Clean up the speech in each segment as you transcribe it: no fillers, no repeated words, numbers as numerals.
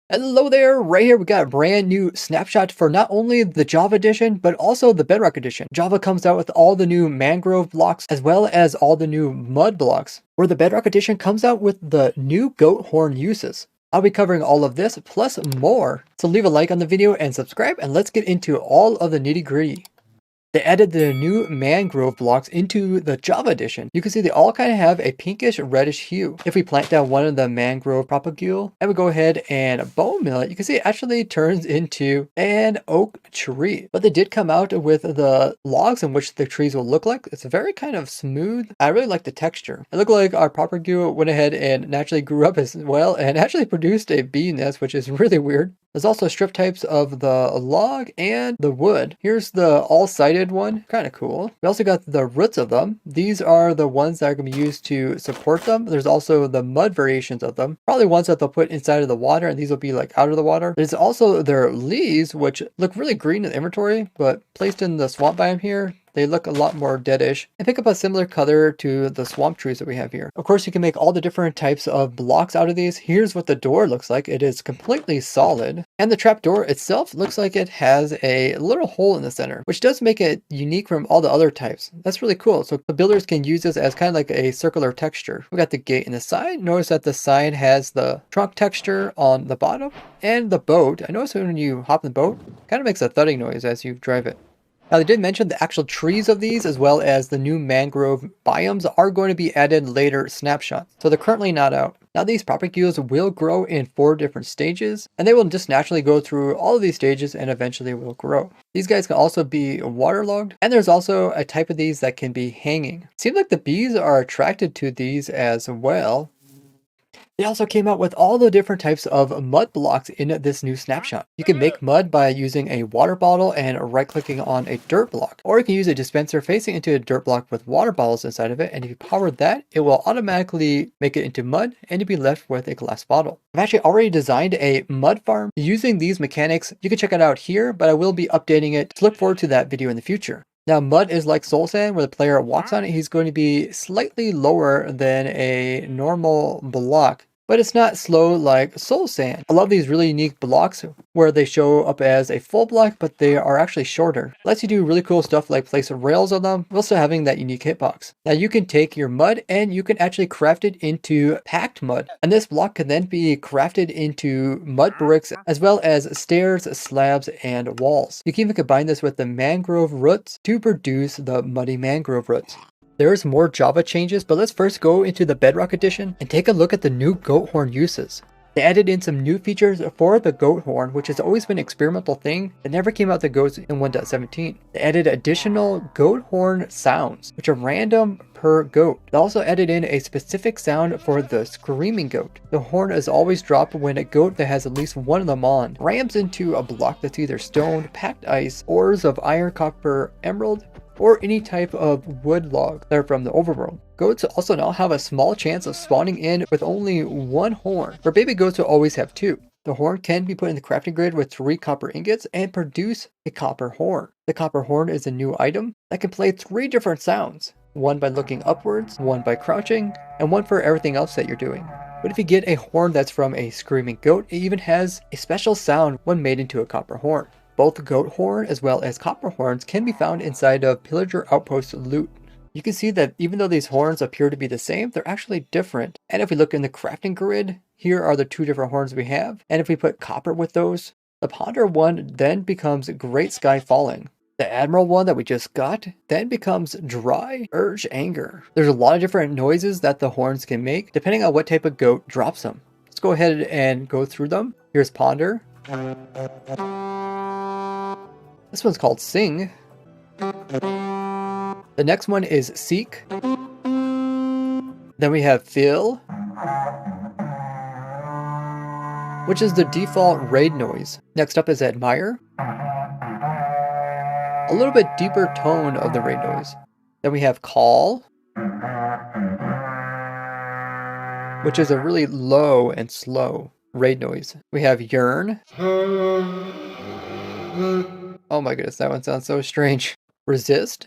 Hello there, right here we got a brand new snapshot for not only the Java edition, but also the Bedrock edition. Java comes out with all the new Mangrove blocks, as well as all the new Mud blocks, where the Bedrock edition comes out with the new goat horn uses. I'll be covering all of this, plus more. So leave a like on the video and subscribe, and let's get into all of the nitty gritty. They added the new Mangrove blocks into the Java edition. You can see they all kind of have a pinkish reddish hue. If we plant down one of the Mangrove propagule and we go ahead and bone mill it, you can see it actually turns into an oak tree. But they did come out with the logs in which the trees will look like. It's very kind of smooth. I really like the texture. It looked like our propagule went ahead and naturally grew up as well and actually produced a bee nest, which is really weird. There's also strip types of the log and the wood. Here's the all-sided one, kind of cool. We also got the roots of them. These are the ones that are going to be used to support them. There's also the mud variations of them, probably ones that they'll put inside of the water, and these will be like out of the water. There's also their leaves, which look really green in the inventory, but placed in the swamp biome here, they look a lot more deadish and pick up a similar color to the swamp trees that we have here. Of course, you can make all the different types of blocks out of these. Here's what the door looks like. It is completely solid. And the trap door itself looks like it has a little hole in the center, which does make it unique from all the other types. That's really cool. So the builders can use this as kind of like a circular texture. We got the gate in the side. Notice that the side has the trunk texture on the bottom and the boat. I notice when you hop in the boat, it kind of makes a thudding noise as you drive it. Now, they did mention the actual trees of these, as well as the new mangrove biomes, are going to be added later snapshots. So they're currently not out. Now, these propagules will grow in 4 different stages, and they will just naturally go through all of these stages and eventually will grow. These guys can also be waterlogged, and there's also a type of these that can be hanging. Seems like the bees are attracted to these as well. They also came out with all the different types of mud blocks in this new snapshot. You can make mud by using a water bottle and right-clicking on a dirt block. Or you can use a dispenser facing into a dirt block with water bottles inside of it, and if you power that, it will automatically make it into mud, and you'll be left with a glass bottle. I've actually already designed a mud farm using these mechanics. You can check it out here, but I will be updating it. So look forward to that video in the future. Now, mud is like soul sand, where the player walks on it, he's going to be slightly lower than a normal block, but it's not slow like soul sand. I love these really unique blocks where they show up as a full block, but they are actually shorter. Lets you do really cool stuff like place rails on them, also having that unique hitbox. Now, you can take your mud and you can actually craft it into packed mud. And this block can then be crafted into mud bricks, as well as stairs, slabs, and walls. You can even combine this with the mangrove roots to produce the muddy mangrove roots. There's more Java changes, but let's first go into the Bedrock edition and take a look at the new goat horn uses. They added in some new features for the goat horn, which has always been an experimental thing that never came out the goats in 1.17. They added additional goat horn sounds, which are random per goat. They also added in a specific sound for the screaming goat. The horn is always dropped when a goat that has at least one of them on rams into a block that's either stone, packed ice, ores of iron, copper, emerald, or any type of wood log that are from the overworld. Goats also now have a small chance of spawning in with only 1 horn, where baby goats will always have 2. The horn can be put in the crafting grid with 3 copper ingots and produce a copper horn. The copper horn is a new item that can play 3 different sounds. 1 by looking upwards, 1 by crouching, and 1 for everything else that you're doing. But if you get a horn that's from a screaming goat, it even has a special sound when made into a copper horn. Both goat horn as well as copper horns can be found inside of Pillager Outpost loot. You can see that even though these horns appear to be the same, they're actually different. And if we look in the crafting grid, here are the 2 different horns we have. And if we put copper with those, the Ponder one then becomes Great Sky Falling. The Admiral one that we just got then becomes Dry Urge Anger. There's a lot of different noises that the horns can make, depending on what type of goat drops them. Let's go ahead and go through them. Here's Ponder. This one's called Sing. The next one is Seek. Then we have Feel, which is the default raid noise. Next up is Admire, a little bit deeper tone of the raid noise. Then we have Call, which is a really low and slow raid noise. We have Yearn. Oh my goodness, that one sounds so strange. Resist.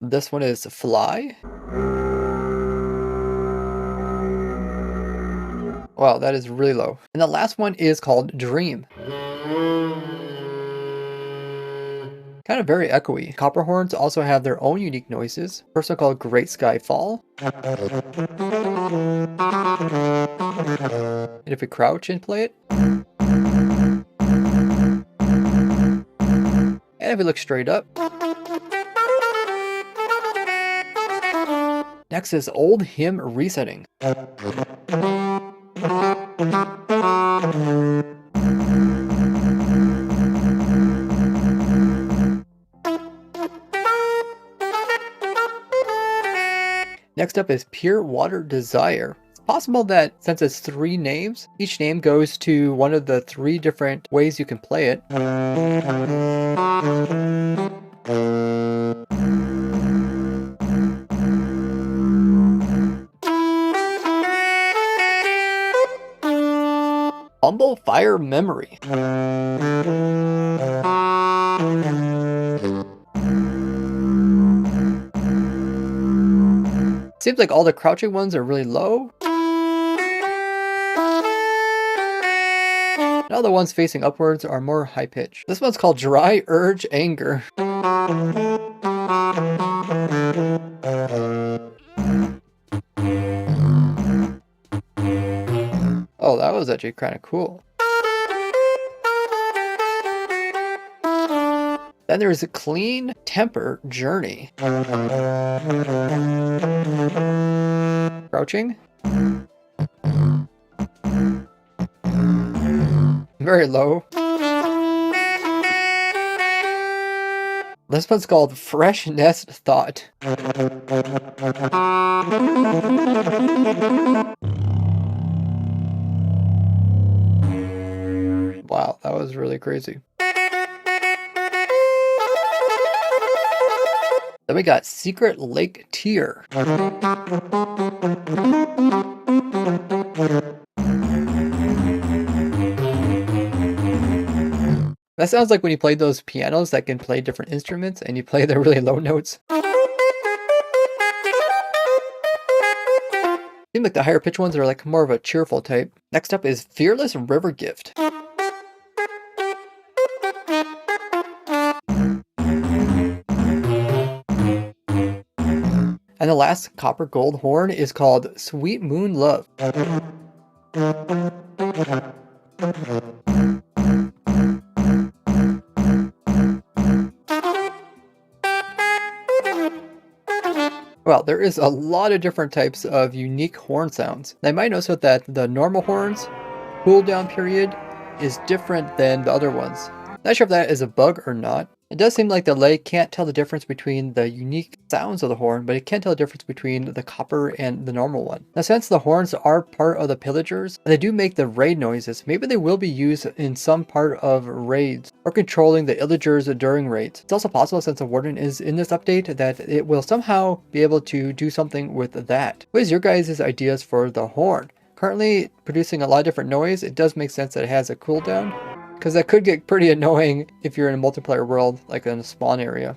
This one is Fly. Wow, that is really low. And the last one is called Dream. Kind of very echoey. Copper horns also have their own unique noises. First one called Great Sky Fall. And if we crouch and play it. And if we look straight up. Next is Old Hymn Resetting. Next up is Pure Water Desire. It's possible that since it's 3 names, each name goes to one of the 3 different ways you can play it. Humble Fire Memory. Seems like all the crouching ones are really low. And all the ones facing upwards are more high pitched. This one's called Dry Urge Anger. Oh, that was actually kind of cool. Then there's a Clean Temper Journey. Crouching. Very low. This one's called Fresh Nest Thought. Wow, that was really crazy. Then we got Secret Lake Tear. That sounds like when you play those pianos that can play different instruments and you play the really low notes. Seems like the higher pitch ones are like more of a cheerful type. Next up is Fearless River Gift. And the last copper gold horn is called Sweet Moon Love. Well, there is a lot of different types of unique horn sounds. Now, you might notice that the normal horns cooldown period is different than the other ones. Not sure if that is a bug or not. It does seem like the Allay can't tell the difference between the unique sounds of the horn, but it can tell the difference between the copper and the normal one. Now, since the horns are part of the pillagers, and they do make the raid noises, maybe they will be used in some part of raids, or controlling the illagers during raids. It's also possible, since the warden is in this update, that it will somehow be able to do something with that. What is your guys' ideas for the horn? Currently producing a lot of different noise, it does make sense that it has a cooldown, because that could get pretty annoying if you're in a multiplayer world, like in a spawn area.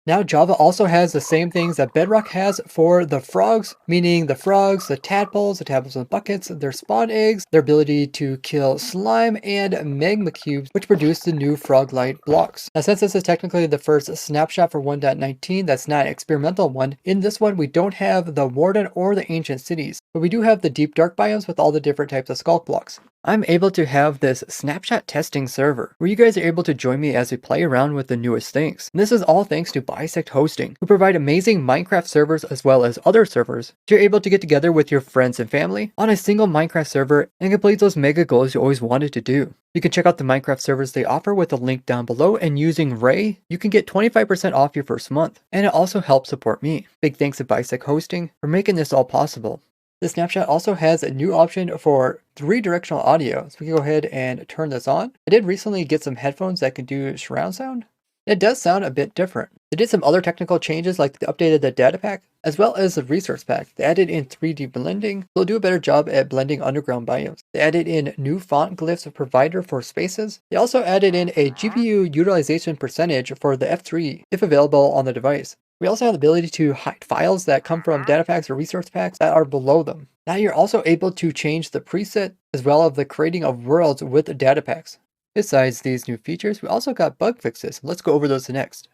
Now Java also has the same things that Bedrock has for the frogs, meaning the frogs, the tadpoles and buckets, their spawn eggs, their ability to kill slime, and magma cubes, which produce the new frog light blocks. Now, since this is technically the first snapshot for 1.19, that's not an experimental one, in this one we don't have the warden or the ancient cities, but we do have the deep dark biomes with all the different types of skulk blocks. I'm able to have this snapshot testing server where you guys are able to join me as we play around with the newest things. And this is all thanks to Bisect Hosting, who provide amazing Minecraft servers as well as other servers. You're able to get together with your friends and family on a single Minecraft server and complete those mega goals you always wanted to do. You can check out the Minecraft servers they offer with a link down below, and using Ray, you can get 25% off your first month. And it also helps support me. Big thanks to Bisect Hosting for making this all possible. The snapshot also has a new option for 3-directional audio, so we can go ahead and turn this on. I did recently get some headphones that can do surround sound. It does sound a bit different. They did some other technical changes, like they updated the data pack, as well as the resource pack. They added in 3D blending, so they'll do a better job at blending underground biomes. They added in new font glyphs provider for spaces. They also added in a GPU utilization percentage for the F3, if available on the device. We also have the ability to hide files that come from data packs or resource packs that are below them. Now you're also able to change the preset as well as the creating of worlds with the data packs. Besides these new features, we also got bug fixes. Let's go over those next.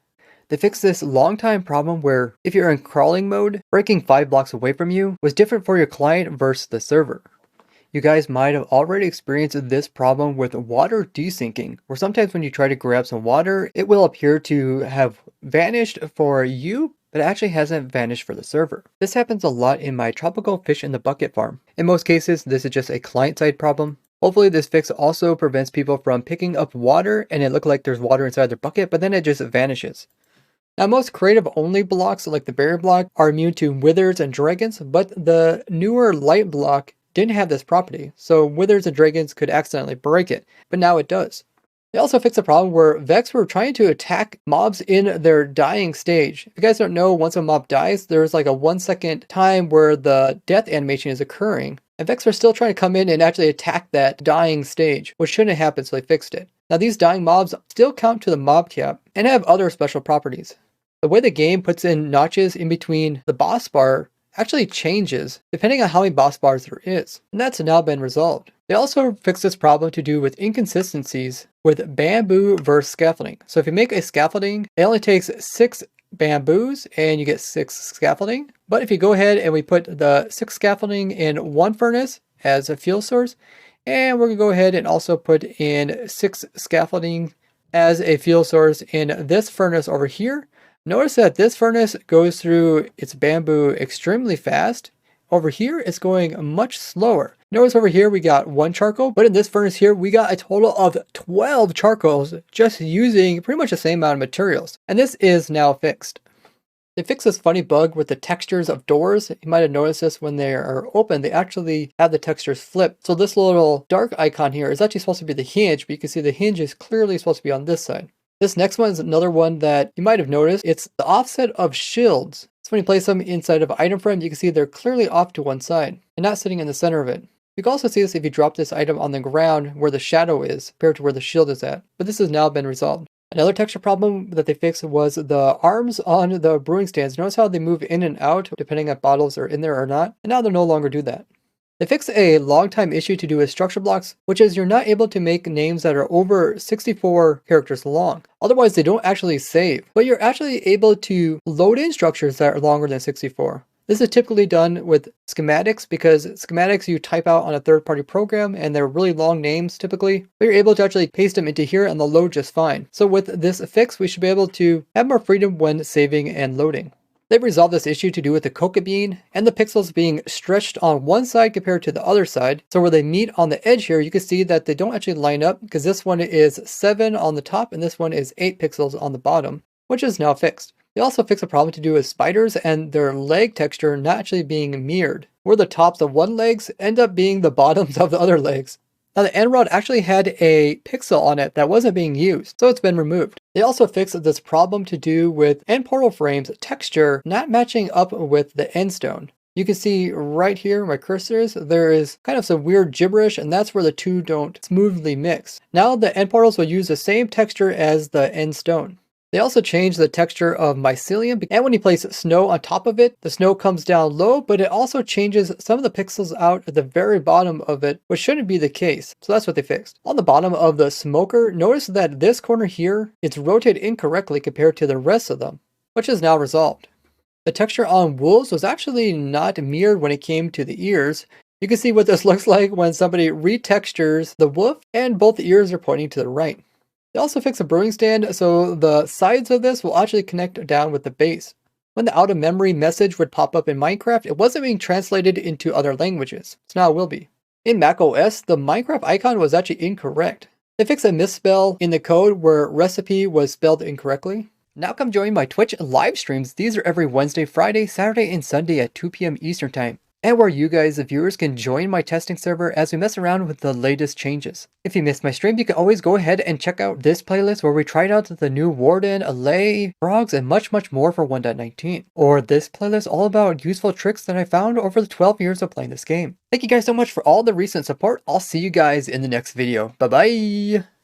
They fixed this long time problem where if you're in crawling mode, breaking 5 blocks away from you was different for your client versus the server. You guys might have already experienced this problem with water desyncing, where sometimes when you try to grab some water, it will appear to have vanished for you, but it actually hasn't vanished for the server. This happens a lot in my tropical fish in the bucket farm. In most cases, this is just a client-side problem. Hopefully this fix also prevents people from picking up water and it looks like there's water inside their bucket, but then it just vanishes. Now most creative only blocks like the berry block are immune to withers and dragons, but the newer light block didn't have this property, so withers and dragons could accidentally break it, but now it does. They also fixed a problem where Vex were trying to attack mobs in their dying stage. If you guys don't know, once a mob dies, there's like a 1-second time where the death animation is occurring, and Vex were still trying to come in and actually attack that dying stage, which shouldn't happen, so they fixed it. Now these dying mobs still count to the mob cap and have other special properties. The way the game puts in notches in between the boss bar actually changes depending on how many boss bars there is, and that's now been resolved. They also fixed this problem to do with inconsistencies with bamboo versus scaffolding. So if you make a scaffolding, it only takes 6 bamboos and you get 6 scaffolding. But if you go ahead and we put the 6 scaffolding in one furnace as a fuel source, and we're gonna go ahead and also put in 6 scaffolding as a fuel source in this furnace over here, notice that this furnace goes through its bamboo extremely fast. Over here, it's going much slower. Notice over here we got 1 charcoal, but in this furnace here, we got a total of 12 charcoals just using pretty much the same amount of materials. And this is now fixed. They fixed this funny bug with the textures of doors. You might have noticed this when they are open, they actually have the textures flipped. So this little dark icon here is actually supposed to be the hinge, but you can see the hinge is clearly supposed to be on this side. This next one is another one that you might have noticed. It's the offset of shields. So when you place them inside of an item frame, you can see they're clearly off to one side and not sitting in the center of it. You can also see this if you drop this item on the ground where the shadow is compared to where the shield is at, but this has now been resolved. Another texture problem that they fixed was the arms on the brewing stands. Notice how they move in and out depending on bottles are in there or not, and now they'll no longer do that. They fixed a long time issue to do with structure blocks, which is you're not able to make names that are over 64 characters long. Otherwise, they don't actually save, but you're actually able to load in structures that are longer than 64. This is typically done with schematics because schematics you type out on a third-party program and they're really long names typically, but you're able to actually paste them into here and they'll load just fine. So with this fix, we should be able to have more freedom when saving and loading. They've resolved this issue to do with the coca bean and the pixels being stretched on one side compared to the other side. So where they meet on the edge here, you can see that they don't actually line up because this one is 7 on the top and this one is 8 pixels on the bottom, which is now fixed. They also fixed a problem to do with spiders and their leg texture not actually being mirrored, where the tops of one legs end up being the bottoms of the other legs. Now the end rod actually had a pixel on it that wasn't being used, so it's been removed. They also fixed this problem to do with end portal frames texture not matching up with the end stone. You can see right here where my cursor is, there is kind of some weird gibberish and that's where the two don't smoothly mix. Now the end portals will use the same texture as the end stone. They also changed the texture of mycelium, and when you place snow on top of it, the snow comes down low, but it also changes some of the pixels out at the very bottom of it, which shouldn't be the case. So that's what they fixed. On the bottom of the smoker, notice that this corner here, it's rotated incorrectly compared to the rest of them, which is now resolved. The texture on wolves was actually not mirrored when it came to the ears. You can see what this looks like when somebody retextures the wolf, and both ears are pointing to the right. They also fixed a brewing stand, so the sides of this will actually connect down with the base. When the out of memory message would pop up in Minecraft, it wasn't being translated into other languages, so now it will be. In macOS, the Minecraft icon was actually incorrect. They fixed a misspell in the code where recipe was spelled incorrectly. Now come join my Twitch live streams. These are every Wednesday, Friday, Saturday, and Sunday at 2 p.m. Eastern Time. And where you guys, the viewers, can join my testing server as we mess around with the latest changes. If you missed my stream, you can always go ahead and check out this playlist where we tried out the new Warden, Allay, prorogues, and much more for 1.19. Or this playlist all about useful tricks that I found over the 12 years of playing this game. Thank you guys so much for all the recent support. I'll see you guys in the next video. Bye bye!